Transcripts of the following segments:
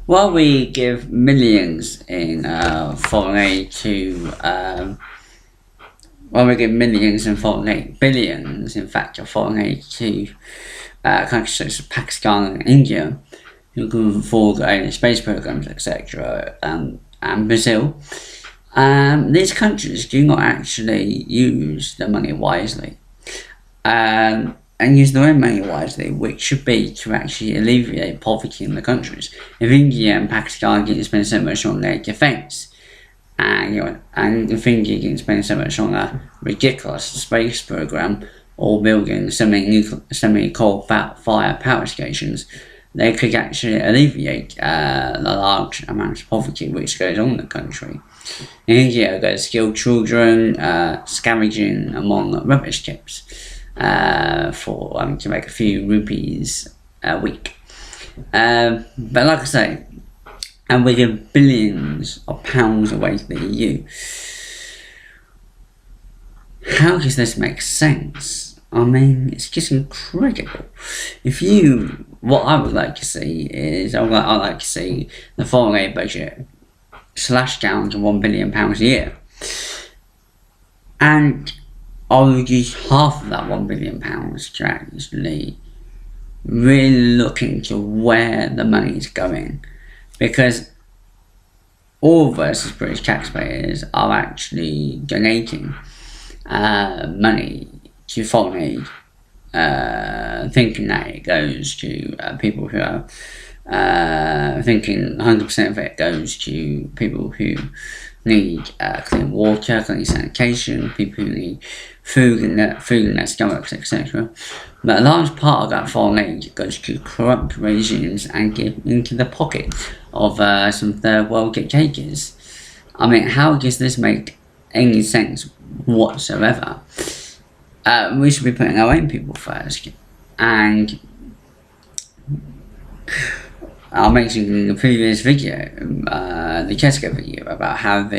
While we give millions in foreign aid to, while we give millions in foreign aid, billions in fact of foreign aid to countries such as Pakistan and India, who can afford space programs, etc., and Brazil, these countries do not actually use the money wisely. And use their own money wisely, which should be to actually alleviate poverty in the countries. If India and Pakistan didn't spend so much on their defence, and if India didn't spend so much on a ridiculous space program or building so many coal-fired power stations, they could actually alleviate the large amounts of poverty which goes on in the country. In India, there's skilled children scavenging among rubbish tips to make a few rupees a week. But like I say, and we give billions of pounds away to the EU. How does this make sense? I mean, it's just incredible. What I would like to see is, I'd like to see the foreign aid budget slashed down to £1 billion a year. And I'll reduce half of that £1 billion to actually really look into where the money is going. Because all of us as British taxpayers are actually donating money to foreign aid, thinking that it goes to people who are thinking 100% of it goes to people who need clean water, clean sanitation, people who need food in their stomachs, etc. But a large part of that foreign aid goes to corrupt regimes and give into the pocket of some third world dictators. I mean, how does this make any sense whatsoever? We should be putting our own people first. And I mentioned in the previous video, the Tesco video, about how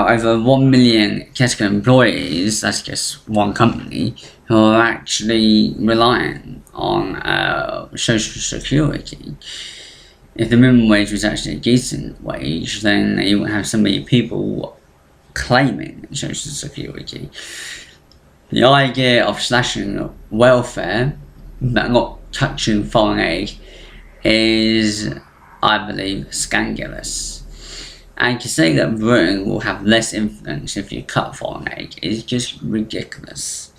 over 1 million Tesco employees, that's just one company, who are actually reliant on social security. If the minimum wage was actually a decent wage, then you wouldn't have so many people claiming social security. The idea of slashing welfare but not touching foreign aid is, I believe, scandalous. And to say that Britain will have less influence if you cut foreign aid is just ridiculous.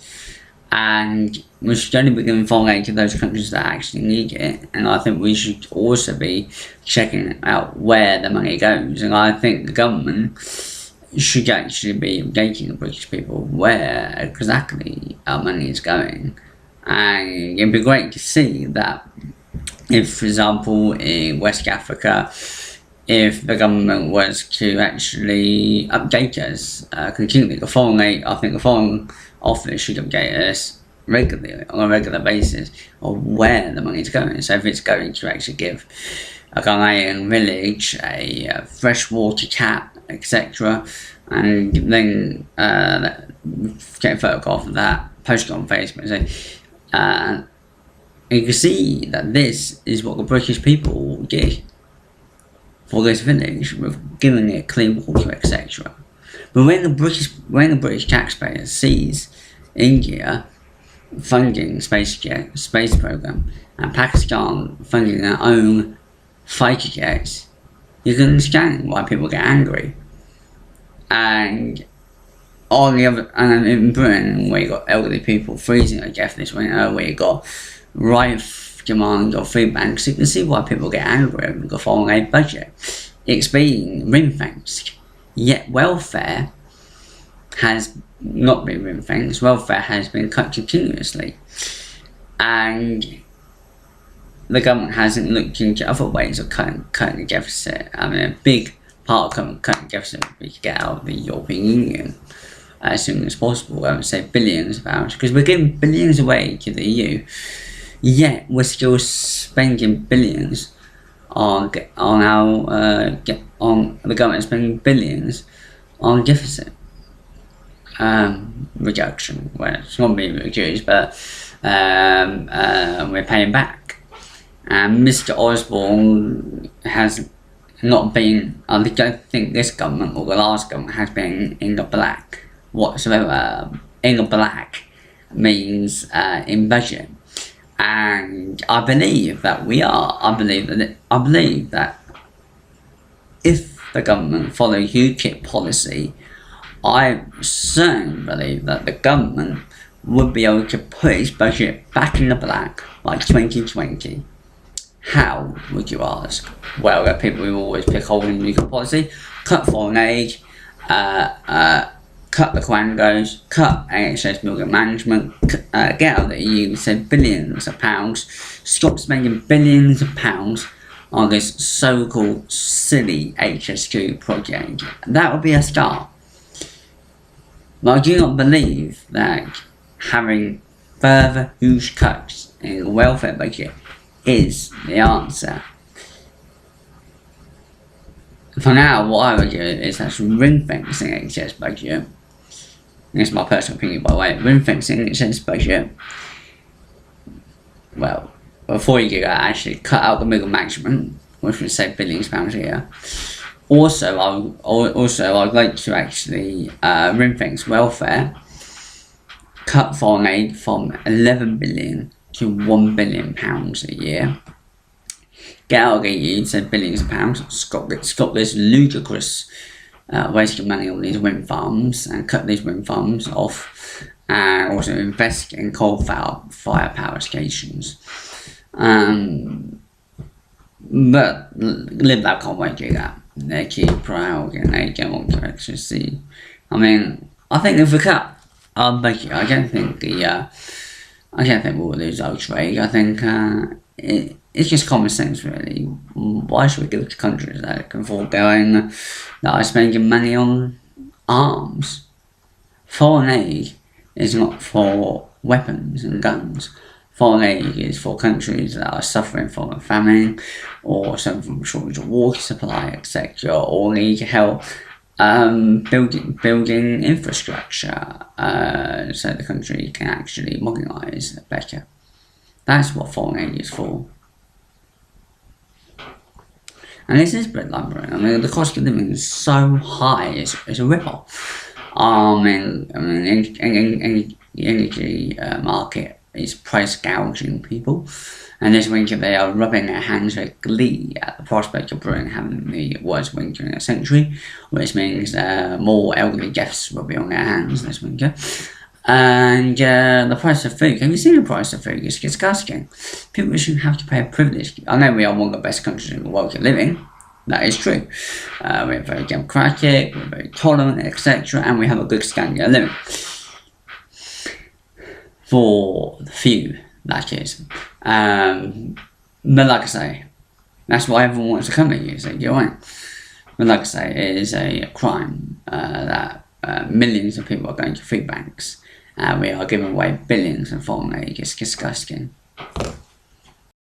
And we should only be giving foreign aid to those countries that actually need it. And I think we should also be checking out where the money goes. And I think the government should actually be engaging the British people where exactly our money is going. And it'd be great to see that if, for example, in West Africa, if the government was to actually update us continually, I think the Foreign Office should update us regularly, on a regular basis, of where the money is going. So if it's going to actually give a Ghanaian village a freshwater tap, etc., and then get a photograph of that, post it on Facebook, and say, you can see that this is what the British people did for this village, with giving it clean water, etc. But when the British taxpayer sees India funding space program and Pakistan funding their own fighter jets, you can understand why people get angry. And in Britain, where you got elderly people freezing to death this winter, where you got rife demand of food banks, you can see why people get angry over the foreign aid budget. It's being ring-fenced, yet welfare has not been ring-fenced. Welfare has been cut continuously, and the government hasn't looked into other ways of cutting the deficit. I mean, a big part of cutting the deficit would be to get out of the European Union as soon as possible. I would say billions of pounds, because we're giving billions away to the EU, yet we're still spending billions on the government spending billions on deficit reduction. Well, it's not being reduced, but we're paying back. And Mr. Osborne has not been, I don't think this government or the last government has been in the black whatsoever. In the black means in budget. And I believe that we are. I believe that if the government follows UKIP policy, I certainly believe that the government would be able to put its budget back in the black by 2020. How, would you ask? Well, there are people who always pick holes in the UKIP policy. Cut foreign aid, cut the quangos, cut NHS building management, get out of the EU, send billions of pounds, stop spending billions of pounds on this so-called silly HS2 project. That would be a start. But I do not believe that having further huge cuts in the welfare budget is the answer. For now, what I would do is actually ring-fencing NHS budget. This is my personal opinion, by the way. Ring-fencing NHS budget. Well, before you do that, actually cut out the middle management, which would save billions of pounds a year. Also, I'd like to actually ring-fence welfare. Cut foreign aid from 11 billion to 1 billion pounds a year. Get out of the EU, save billions of pounds. Stop this ludicrous wasting money on these wind farms and cut these wind farms off, and also invest in coal-fire power stations. But Lib Lab can't wait to do that. They keep proud and they don't want to actually see. I mean, I think if we cut our budget, I don't think we'll lose our trade. I think it's just common sense, really. Why should we give it to countries that can afford going, that are spending money on arms? Foreign aid is not for weapons and guns. Foreign aid is for countries that are suffering from a famine, or suffering from a shortage of water supply, etc., or need help building infrastructure so the country can actually modernise better. That's what foreign aid is for. And this is Breadline Britain. I mean, the cost of living is so high, it's a rip-off. The energy market is price gouging people, and this winter they are rubbing their hands with glee at the prospect of Britain having the worst winter in a century, which means more elderly deaths will be on their hands this winter. And the price of food, have you seen the price of food? It's disgusting. People shouldn't have to pay a privilege. I know we are one of the best countries in the world to live in. That is true. We're very democratic, we're very tolerant, etc., and we have a good standard of living. For the few, that is. But like I say, that's why everyone wants to come to you, so you're right. But like I say, it is a crime that millions of people are going to food banks, and we are giving away billions in foreign aid. It's disgusting.